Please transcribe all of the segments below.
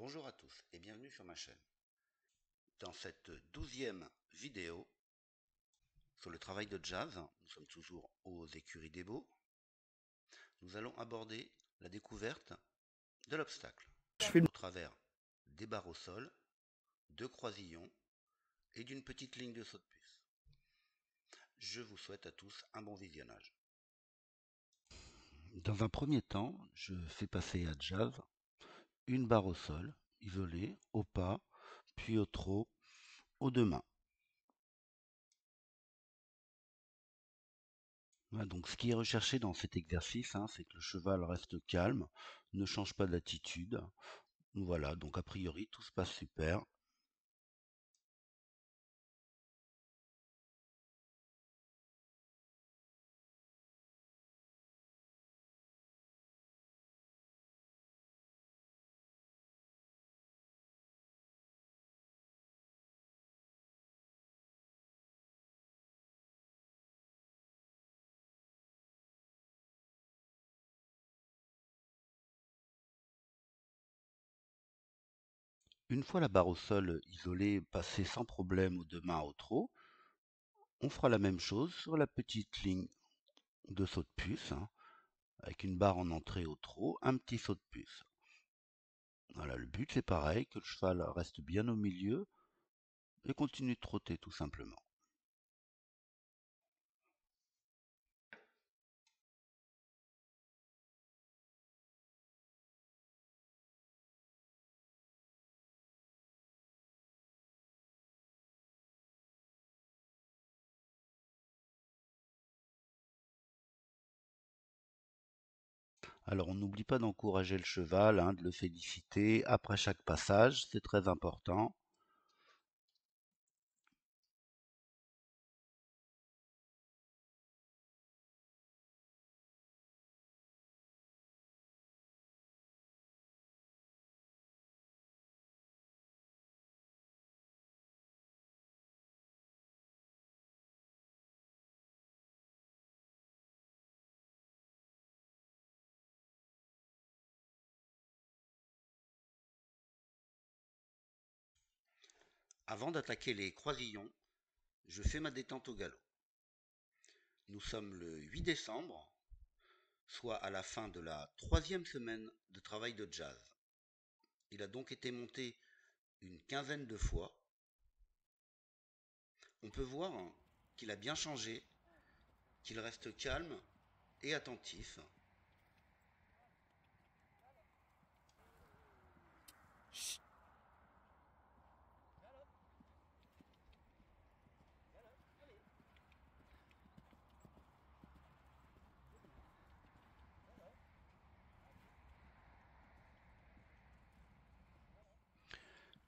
Bonjour à tous et bienvenue sur ma chaîne. Dans cette 12e vidéo sur le travail de jazz, nous sommes toujours aux écuries des Baux, nous allons aborder la découverte de l'obstacle au travers des barres au sol, de croisillons et d'une petite ligne de saut de puce. Je vous souhaite à tous un bon visionnage. Dans un premier temps, je fais passer à jazz une barre au sol, isolée, au pas, puis au trot, aux deux mains. Voilà, donc ce qui est recherché dans cet exercice, c'est que le cheval reste calme, ne change pas d'attitude. Voilà, donc a priori tout se passe super. Une fois la barre au sol isolée, passée sans problème aux deux mains au trot, on fera la même chose sur la petite ligne de saut de puce, avec une barre en entrée au trot, un petit saut de puce. Voilà, le but c'est pareil, que le cheval reste bien au milieu et continue de trotter tout simplement. Alors on n'oublie pas d'encourager le cheval, de le féliciter après chaque passage, c'est très important. Avant d'attaquer les croisillons, je fais ma détente au galop. Nous sommes le 8 décembre, soit à la fin de la 3e semaine de travail de jazz. Il a donc été monté une quinzaine de fois. On peut voir qu'il a bien changé, qu'il reste calme et attentif.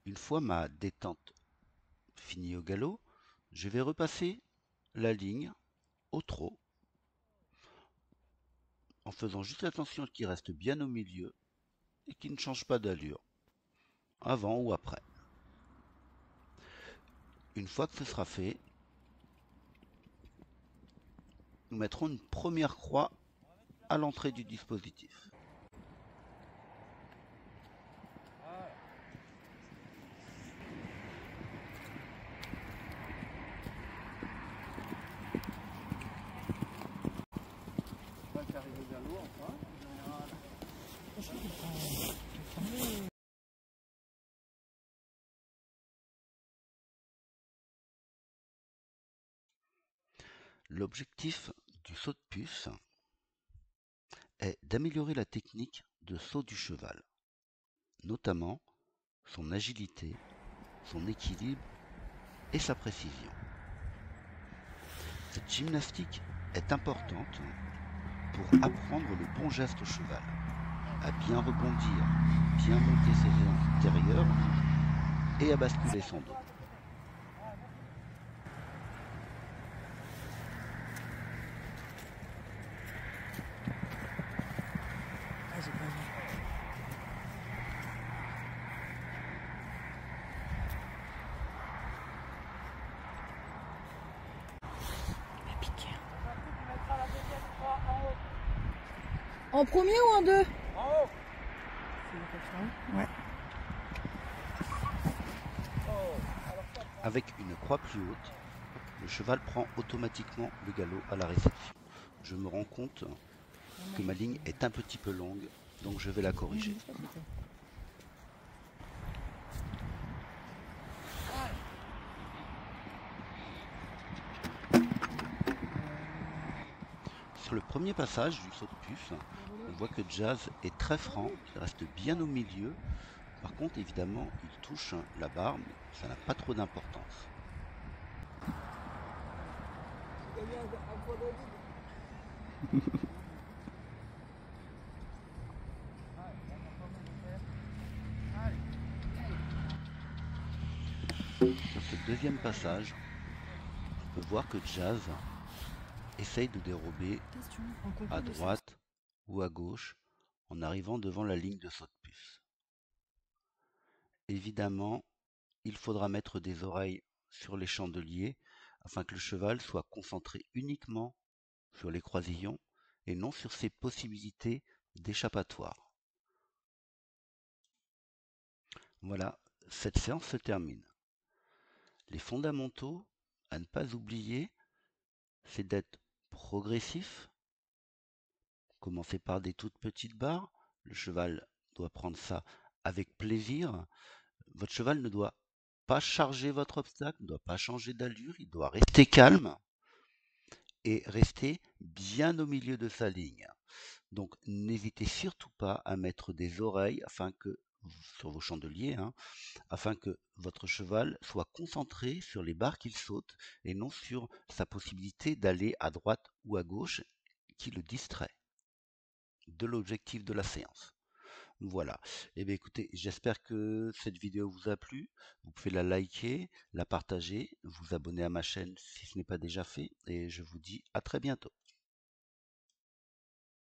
Une fois ma détente finie au galop, je vais repasser la ligne au trot en faisant juste attention qu'il reste bien au milieu et qu'il ne change pas d'allure, avant ou après. Une fois que ce sera fait, nous mettrons une première croix à l'entrée du dispositif. L'objectif du saut de puce est d'améliorer la technique de saut du cheval, notamment son agilité, son équilibre et sa précision. Cette gymnastique est importante pour apprendre le bon geste au cheval, à bien rebondir, bien monter ses ailes antérieures et à basculer son dos. En premier ou en deux? En haut. Ouais. avec une croix plus haute, le cheval prend automatiquement le galop à la réception. Je me rends compte que ma ligne est un petit peu longue, donc je vais la corriger. Sur le premier passage du saut de puce, on voit que Jazz est très franc, il reste bien au milieu. Par contre, évidemment, il touche la barre, mais ça n'a pas trop d'importance. Sur ce deuxième passage, on peut voir que Jazz essaye de dérober à droite ou à gauche en arrivant devant la ligne de saut de puce. Évidemment, il faudra mettre des oreilles sur les chandeliers afin que le cheval soit concentré uniquement sur les croisillons et non sur ses possibilités d'échappatoire. Voilà, cette séance se termine. Les fondamentaux à ne pas oublier, c'est d'être progressif, commencer par des toutes petites barres. Le cheval doit prendre ça avec plaisir. Votre cheval ne doit pas charger votre obstacle, ne doit pas changer d'allure, il doit rester calme et rester bien au milieu de sa ligne. Donc n'hésitez surtout pas à mettre des oreilles sur vos chandeliers, afin que votre cheval soit concentré sur les barres qu'il saute et non sur sa possibilité d'aller à droite ou à gauche qui le distrait de l'objectif de la séance. Voilà. Eh bien écoutez, j'espère que cette vidéo vous a plu. Vous pouvez la liker, la partager, vous abonner à ma chaîne si ce n'est pas déjà fait et je vous dis à très bientôt.